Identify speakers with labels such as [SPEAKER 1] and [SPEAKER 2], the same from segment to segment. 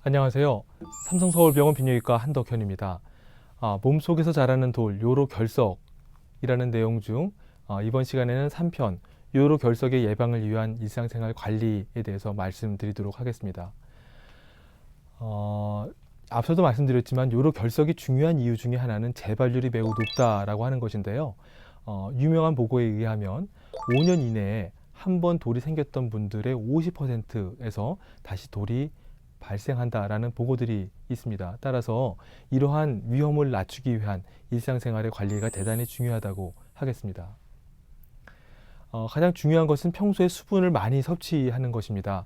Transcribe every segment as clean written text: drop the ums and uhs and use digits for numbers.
[SPEAKER 1] 안녕하세요. 삼성서울병원 비뇨기과 한덕현입니다. 몸속에서 자라는 돌, 요로결석이라는 내용 중 이번 시간에는 3편, 요로결석의 예방을 위한 일상생활 관리에 대해서 말씀드리도록 하겠습니다. 앞서도 말씀드렸지만 요로결석이 중요한 이유 중에 하나는 재발률이 매우 높다라고 하는 것인데요. 유명한 보고에 의하면 5년 이내에 한 번 돌이 생겼던 분들의 50%에서 다시 돌이 발생한다라는 보고들이 있습니다. 따라서 이러한 위험을 낮추기 위한 일상생활의 관리가 대단히 중요하다고 하겠습니다. 가장 중요한 것은 평소에 수분을 많이 섭취하는 것입니다.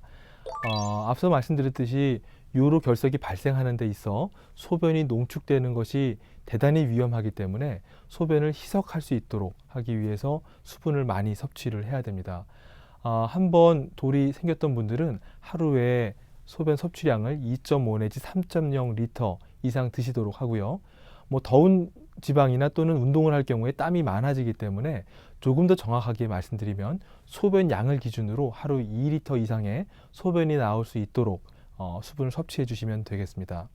[SPEAKER 1] 앞서 말씀드렸듯이 요로결석이 발생하는 데 있어 소변이 농축되는 것이 대단히 위험하기 때문에 소변을 희석할 수 있도록 하기 위해서 수분을 많이 섭취를 해야 됩니다. 한번 돌이 생겼던 분들은 하루에 소변 섭취량을 2.5 내지 3.0 리터 이상 드시도록 하고요. 더운 지방이나 또는 운동을 할 경우에 땀이 많아지기 때문에 조금 더 정확하게 말씀드리면 소변 양을 기준으로 하루 2리터 이상의 소변이 나올 수 있도록 수분을 섭취해 주시면 되겠습니다.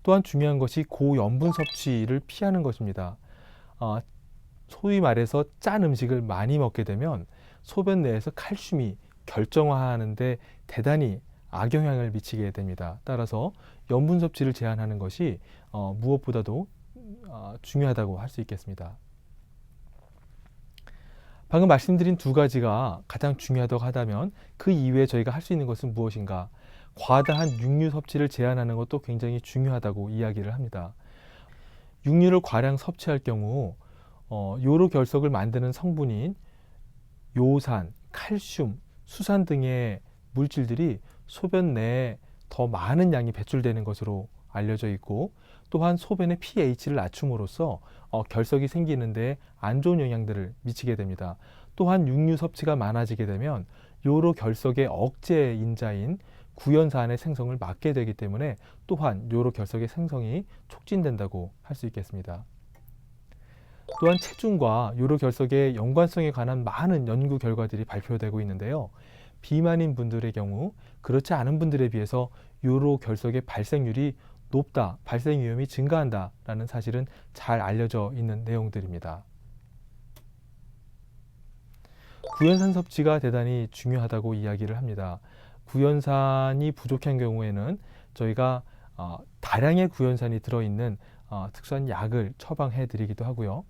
[SPEAKER 1] 또한 중요한 것이 고염분 섭취를 피하는 것입니다. 소위 말해서 짠 음식을 많이 먹게 되면 소변 내에서 칼슘이 결정화하는데 대단히 악영향을 미치게 됩니다. 따라서 염분 섭취를 제한하는 것이 무엇보다도 중요하다고 할 수 있겠습니다. 방금 말씀드린 두 가지가 가장 중요하다고 하다면 그 이외에 저희가 할 수 있는 것은 무엇인가? 과다한 육류 섭취를 제한하는 것도 굉장히 중요하다고 이야기를 합니다. 육류를 과량 섭취할 경우 요로결석을 만드는 성분인 요산, 칼슘, 수산 등의 물질들이 소변 내에 더 많은 양이 배출되는 것으로 알려져 있고, 또한 소변의 pH를 낮춤으로써 결석이 생기는데 안 좋은 영향들을 미치게 됩니다. 또한 육류 섭취가 많아지게 되면 요로결석의 억제 인자인 구연산의 생성을 막게 되기 때문에 또한 요로결석의 생성이 촉진된다고 할 수 있겠습니다. 또한 체중과 요로결석의 연관성에 관한 많은 연구 결과들이 발표되고 있는데요. 비만인 분들의 경우 그렇지 않은 분들에 비해서 요로결석의 발생률이 높다, 발생 위험이 증가한다라는 사실은 잘 알려져 있는 내용들입니다. 구연산 섭취가 대단히 중요하다고 이야기를 합니다. 구연산이 부족한 경우에는 저희가 다량의 구연산이 들어있는 특수한 약을 처방해 드리기도 하고요.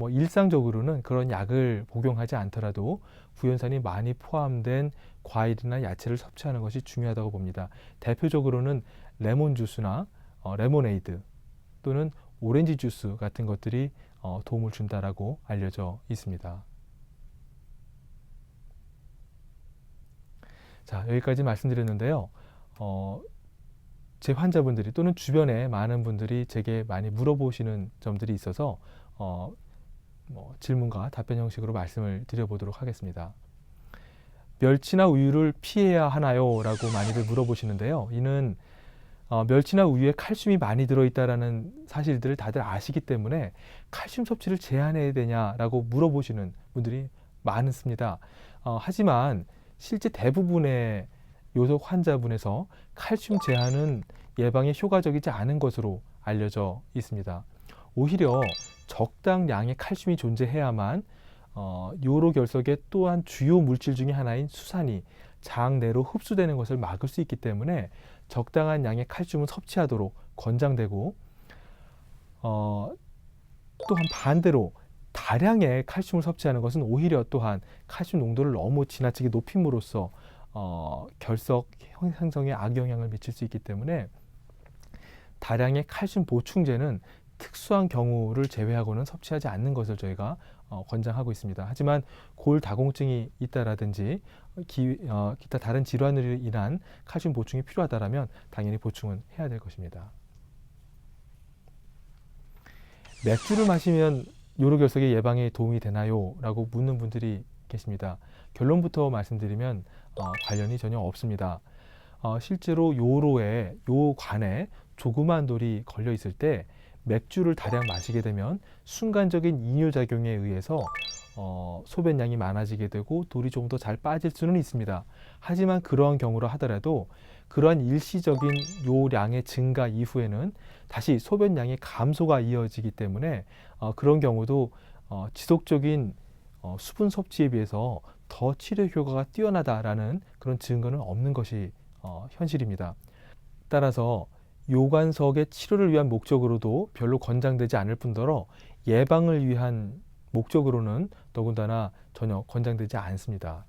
[SPEAKER 1] 일상적으로는 그런 약을 복용하지 않더라도 구연산이 많이 포함된 과일이나 야채를 섭취하는 것이 중요하다고 봅니다. 대표적으로는 레몬 주스나 레모네이드 또는 오렌지 주스 같은 것들이 도움을 준다라고 알려져 있습니다. 자, 여기까지 말씀드렸는데요. 제 환자분들이 또는 주변에 많은 분들이 제게 많이 물어보시는 점들이 있어서 질문과 답변 형식으로 말씀을 드려보도록 하겠습니다. 멸치나 우유를 피해야 하나요? 라고 많이들 물어보시는데요. 이는 멸치나 우유에 칼슘이 많이 들어있다는 사실들을 다들 아시기 때문에 칼슘 섭취를 제한해야 되냐라고 물어보시는 분들이 많습니다. 하지만 실제 대부분의 요속 환자분에서 칼슘 제한은 예방에 효과적이지 않은 것으로 알려져 있습니다. 오히려 적당량의 칼슘이 존재해야만 요로결석의 또한 주요 물질 중에 하나인 수산이 장 내로 흡수되는 것을 막을 수 있기 때문에 적당한 양의 칼슘을 섭취하도록 권장되고, 또한 반대로 다량의 칼슘을 섭취하는 것은 오히려 또한 칼슘 농도를 너무 지나치게 높임으로써 결석 형성에 악영향을 미칠 수 있기 때문에 다량의 칼슘 보충제는 특수한 경우를 제외하고는 섭취하지 않는 것을 저희가 권장하고 있습니다. 하지만 골다공증이 있다라든지 기타 다른 질환으로 인한 칼슘 보충이 필요하다면 당연히 보충은 해야 될 것입니다. 맥주를 마시면 요로결석의 예방에 도움이 되나요? 라고 묻는 분들이 계십니다. 결론부터 말씀드리면 관련이 전혀 없습니다. 실제로 요로에, 요관에 조그만 돌이 걸려 있을 때 맥주를 다량 마시게 되면 순간적인 이뇨작용에 의해서 소변량이 많아지게 되고 돌이 좀 더 잘 빠질 수는 있습니다. 하지만 그러한 경우라 하더라도 그러한 일시적인 요량의 증가 이후에는 다시 소변량의 감소가 이어지기 때문에 그런 경우도 지속적인 수분 섭취에 비해서 더 치료 효과가 뛰어나다라는 그런 증거는 없는 것이 현실입니다. 따라서 요관석의 치료를 위한 목적으로도 별로 권장되지 않을 뿐더러 예방을 위한 목적으로는 더군다나 전혀 권장되지 않습니다.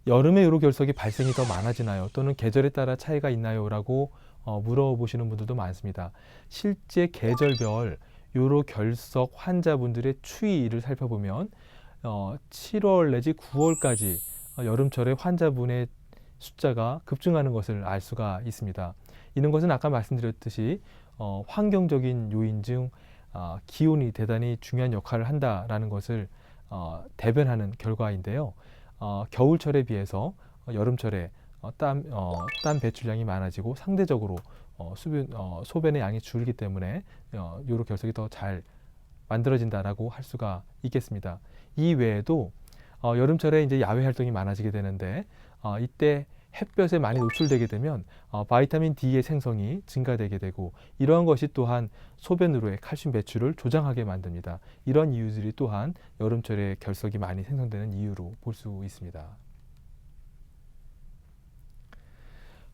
[SPEAKER 1] 여름에 요로결석이 발생이 더 많아지나요? 또는 계절에 따라 차이가 있나요? 라고 물어보시는 분들도 많습니다. 실제 계절별 요로결석 환자분들의 추이를 살펴보면 7월 내지 9월까지 여름철에 환자분의 숫자가 급증하는 것을 알 수가 있습니다. 이런 것은 아까 말씀드렸듯이 환경적인 요인 중 기온이 대단히 중요한 역할을 한다라는 것을 대변하는 결과인데요. 겨울철에 비해서 여름철에 땀 배출량이 많아지고 상대적으로 소변의 양이 줄기 때문에 요로결석이 더 잘 만들어진다라고 할 수가 있겠습니다. 이 외에도 여름철에 이제 야외 활동이 많아지게 되는데 이때 햇볕에 많이 노출되게 되면 바이타민 D의 생성이 증가되게 되고 이러한 것이 또한 소변으로의 칼슘 배출을 조장하게 만듭니다. 이런 이유들이 또한 여름철에 결석이 많이 생성되는 이유로 볼 수 있습니다.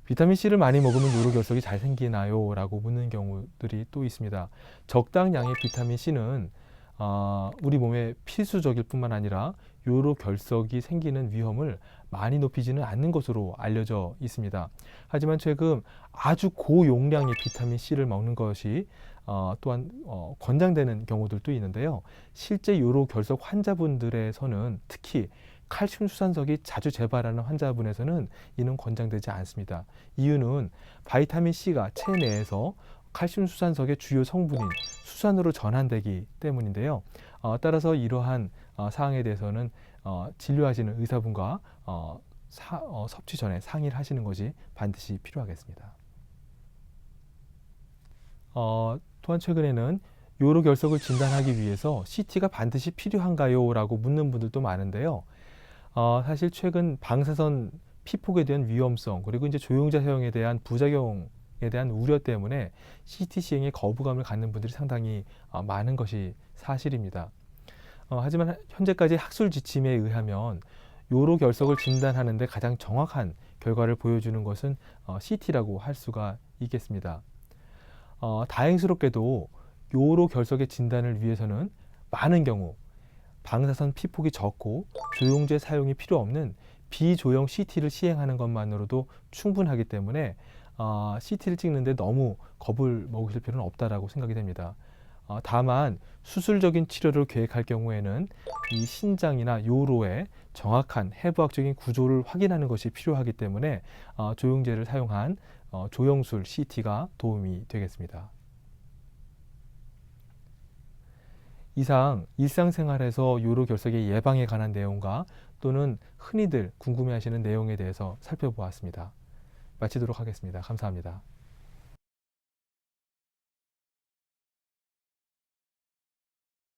[SPEAKER 1] 비타민C를 많이 먹으면 요로결석이 잘 생기나요? 라고 묻는 경우들이 또 있습니다. 적당량의 비타민C는 우리 몸에 필수적일 뿐만 아니라 요로결석이 생기는 위험을 많이 높이지는 않는 것으로 알려져 있습니다. 하지만 최근 아주 고용량의 비타민C를 먹는 것이 또한 권장되는 경우들도 있는데요. 실제 요로결석 환자분들에서는 특히 칼슘 수산석이 자주 재발하는 환자분에서는 이는 권장되지 않습니다. 이유는 바이타민 C가 체내에서 칼슘 수산석의 주요 성분인 수산으로 전환되기 때문인데요. 따라서 이러한 사항에 대해서는 진료하시는 의사분과 섭취 전에 상의를 하시는 것이 반드시 필요하겠습니다. 또한 최근에는 요로결석을 진단하기 위해서 CT가 반드시 필요한가요? 라고 묻는 분들도 많은데요. 사실 최근 방사선 피폭에 대한 위험성 그리고 이제 조영제 사용에 대한 부작용에 대한 우려 때문에 CT 시행에 거부감을 갖는 분들이 상당히 많은 것이 사실입니다. 하지만 현재까지 학술 지침에 의하면 요로결석을 진단하는 데 가장 정확한 결과를 보여주는 것은 CT라고 할 수가 있겠습니다. 다행스럽게도 요로결석의 진단을 위해서는 많은 경우 방사선 피폭이 적고 조영제 사용이 필요 없는 비조형 CT를 시행하는 것만으로도 충분하기 때문에 CT를 찍는데 너무 겁을 먹으실 필요는 없다라고 생각이 됩니다. 다만 수술적인 치료를 계획할 경우에는 이 신장이나 요로의 정확한 해부학적인 구조를 확인하는 것이 필요하기 때문에 조영제를 사용한 조영술 CT가 도움이 되겠습니다. 이상 일상생활에서 요로결석의 예방에 관한 내용과 또는 흔히들 궁금해하시는 내용에 대해서 살펴보았습니다. 마치도록 하겠습니다. 감사합니다.